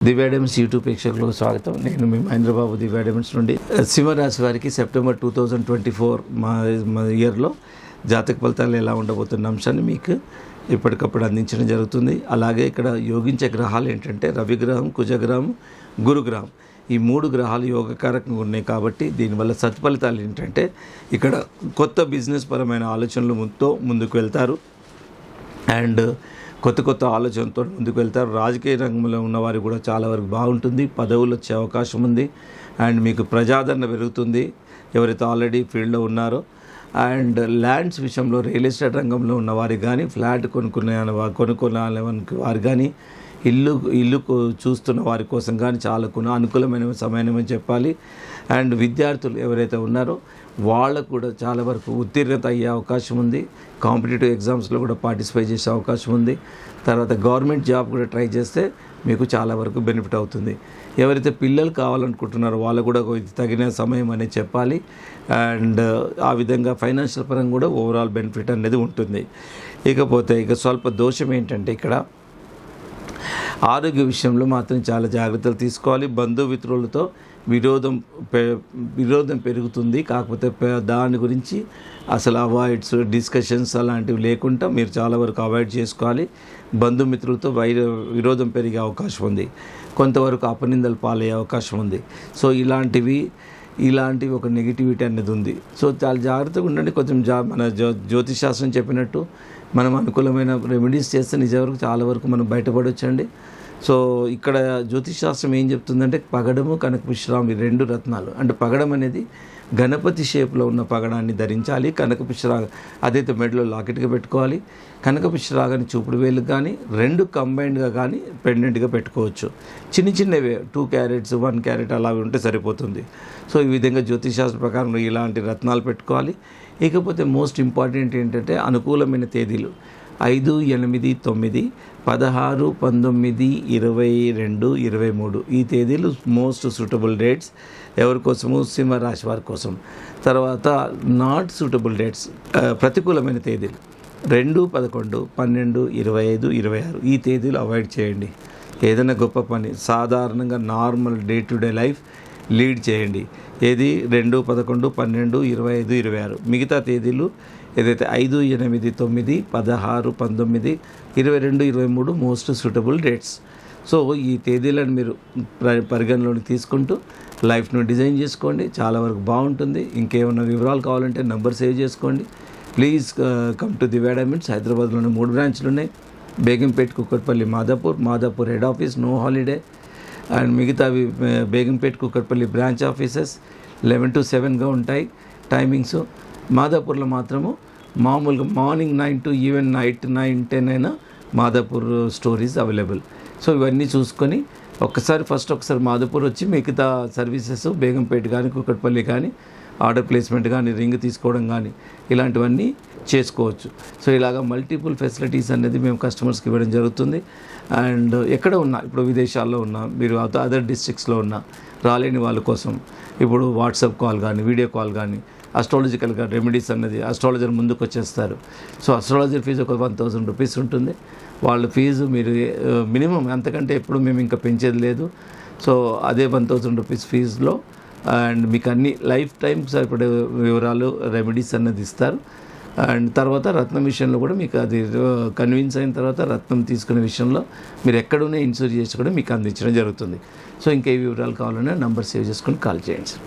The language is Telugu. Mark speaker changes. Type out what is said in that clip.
Speaker 1: దివ్య డైమండ్స్ యూట్యూబ్ ప్రేక్షకులకు స్వాగతం. నేను మీ మహేంద్రబాబు, దివ్య డైమండ్స్ నుండి. సింహరాశి వారికి సెప్టెంబర్ 2024 ఇయర్లో జాతక ఫలితాలు ఎలా ఉండబోతున్న అంశాన్ని మీకు ఇప్పటికప్పుడు అందించడం జరుగుతుంది. అలాగే ఇక్కడ యోగించే గ్రహాలు ఏంటంటే రవిగ్రహం, కుజగ్రహం, గురుగ్రహం. ఈ 3 గ్రహాలు యోగకారకంగా ఉన్నాయి కాబట్టి దీనివల్ల సత్ఫలితాలు ఏంటంటే ఇక్కడ కొత్త బిజినెస్ పరమైన ఆలోచనలతో ముందుకు వెళ్తారు అండ్ కొత్త ఆలోచనతో ముందుకు వెళ్తారు. రాజకీయ రంగంలో ఉన్నవారు కూడా చాలా వరకు బాగుంటుంది. పదవులు వచ్చే అవకాశం ఉంది అండ్ మీకు ప్రజాదరణ పెరుగుతుంది ఎవరైతే ఆల్రెడీ ఫీల్డ్లో ఉన్నారో. అండ్ ల్యాండ్స్ విషయంలో రియల్ ఎస్టేట్ రంగంలో ఉన్నవారికి కానీ, ఫ్లాట్ కొనుక్కునే వారు కానీ, ఇల్లు చూస్తున్న వారి కోసం కానీ చాలా అనుకూలమైన సమయం అని చెప్పాలి. అండ్ విద్యార్థులు ఎవరైతే ఉన్నారో వాళ్ళకు కూడా చాలా వరకు ఉత్తీర్ణత అయ్యే అవకాశం ఉంది. కాంపిటేటివ్ ఎగ్జామ్స్లో కూడా పార్టిసిపేట్ చేసే అవకాశం ఉంది. తర్వాత గవర్నమెంట్ జాబ్ కూడా ట్రై చేస్తే మీకు చాలా వరకు బెనిఫిట్ అవుతుంది. ఎవరైతే పిల్లలు కావాలనుకుంటున్నారో వాళ్ళు కూడా తగిన సమయం అనేది చెప్పాలి. అండ్ ఆ విధంగా ఫైనాన్షియల్ పరంగా కూడా ఓవరాల్ బెనిఫిట్ అనేది ఉంటుంది. ఇకపోతే స్వల్ప దోషం ఏంటంటే ఇక్కడ ఆరోగ్య విషయంలో మాత్రం చాలా జాగ్రత్తలు తీసుకోవాలి. బంధుమిత్రులతో విరోధం పెరుగుతుంది. కాకపోతే దాని గురించి అసలు డిస్కషన్స్ అలాంటివి లేకుండా మీరు చాలా వరకు అవాయిడ్ చేసుకోవాలి. బంధుమిత్రులతో విరోధం పెరిగే అవకాశం ఉంది. కొంతవరకు అపనిందలు పాలయ్యే అవకాశం ఉంది. సో ఇలాంటివి ఒక నెగిటివిటీ అనేది ఉంది. సో చాలా జాగ్రత్తగా ఉండండి. కొంచెం మన జ్యోతిషాస్త్రం చెప్పినట్టు మనం అనుకూలమైన రెమెడీస్ చేస్తే నిజ వరకు చాలా వరకు మనం బయటపడవచ్చండి. సో ఇక్కడ జ్యోతిషాస్త్రం ఏం చెప్తుందంటే పగడము, కనకపుష్పరాగం 2 రత్నాలు. అంటే పగడం అనేది గణపతి షేప్లో ఉన్న పగడాన్ని ధరించాలి. కనకపుష్పరాగం అదైతే మెడలో లాకెట్గా పెట్టుకోవాలి. కనకపుష్పరాగాన్ని చూపుడు వేలుకు కానీ 2 కంబైన్డ్గా కానీ పెండెంట్గా పెట్టుకోవచ్చు. చిన్నవే 2 క్యారెట్స్ 1 క్యారెట్ అలా ఉంటే సరిపోతుంది. సో ఈ విధంగా జ్యోతిషాస్త్ర ప్రకారం ఇలాంటి రత్నాలు పెట్టుకోవాలి. ఇకపోతే మోస్ట్ ఇంపార్టెంట్ ఏంటంటే అనుకూలమైన తేదీలు 5, 8, 9, 16, 19, 22, 23 ఈ తేదీలు మోస్ట్ సూటబుల్ డేట్స్ ఎవరి కోసము? సింహరాశి వారి కోసం. తర్వాత నాట్ సూటబుల్ డేట్స్ ప్రతికూలమైన తేదీలు 2, 11, 12, 25, 26 ఈ తేదీలు అవాయిడ్ చేయండి. ఏదైనా గొప్ప పని సాధారణంగా normal day to day life lead చేయండి. ఏది 2, 11, 12, 25, 26 మిగతా తేదీలు ఏదైతే 5, 8, 9, 16, 19, 22, 23 మోస్ట్ సూటబుల్ డేట్స్. సో ఈ తేదీలను మీరు పరిగణలోకి తీసుకుంటూ లైఫ్ను డిజైన్ చేసుకోండి. చాలా వరకు బాగుంటుంది. ఇంకేమైనా వివరాలు కావాలంటే నంబర్ సేవ్ చేసుకోండి. Please come to Divya diamonds. హైదరాబాద్లోనే 3 బ్రాంచ్లు ఉన్నాయి. Begumpet, Kukatpally, Madhapur head office no holiday. And మిగతావి Begumpet, Kukatpally branch offices 11 to 7గా ఉంటాయి టైమింగ్స్. మాదాపూర్లో మాత్రము మామూలుగా మార్నింగ్ 9 to ఈవెన్ నైట్ 9, 10 అయినా మాదాపూర్ స్టోరీస్ అవైలబుల్. సో ఇవన్నీ చూసుకొని ఒకసారి మాదాపూర్ వచ్చి మిగతా సర్వీసెస్ బేగంపేట కానీ, కుక్కట్పల్లి కానీ ఆర్డర్ ప్లేస్మెంట్ కానీ, రింగ్ తీసుకోవడం కానీ ఇలాంటివన్నీ చేసుకోవచ్చు. సో ఇలాగ మల్టిపుల్ ఫెసిలిటీస్ అనేది మేము కస్టమర్స్కి ఇవ్వడం జరుగుతుంది. అండ్ ఎక్కడ ఉన్నా, ఇప్పుడు విదేశాల్లో ఉన్నా, మీరు అదర్ డిస్ట్రిక్ట్స్లో ఉన్నా రాలేని వాళ్ళ కోసం ఇప్పుడు వాట్సాప్ కాల్ కానీ, వీడియో కాల్ కానీ, అస్ట్రాలజికల్గా రెమెడీస్ అన్నది అస్ట్రాలజర్ ముందుకు వచ్చేస్తారు. సో అస్ట్రాలజర్ ఫీజు ఒక 1000 రూపీస్ ఉంటుంది. వాళ్ళ ఫీజు మీరు మినిమం అంతకంటే ఎప్పుడు మేము ఇంకా పెంచేది లేదు. సో అదే 1000 రూపీస్ ఫీజులో అండ్ మీకు అన్ని లైఫ్ టైం సరిపడే వివరాలు రెమెడీస్ అన్నది ఇస్తారు. అండ్ తర్వాత రత్నం విషయంలో కూడా మీకు అది కన్విన్స్ అయిన తర్వాత రత్నం తీసుకునే విషయంలో మీరు ఎక్కడున్నా ఇన్సూర్ చేసి కూడా మీకు అందించడం జరుగుతుంది. సో ఇంకా ఏ వివరాలు కావాలన్నా నంబర్ సేవ్ చేసుకొని కాల్ చేయండి సార్.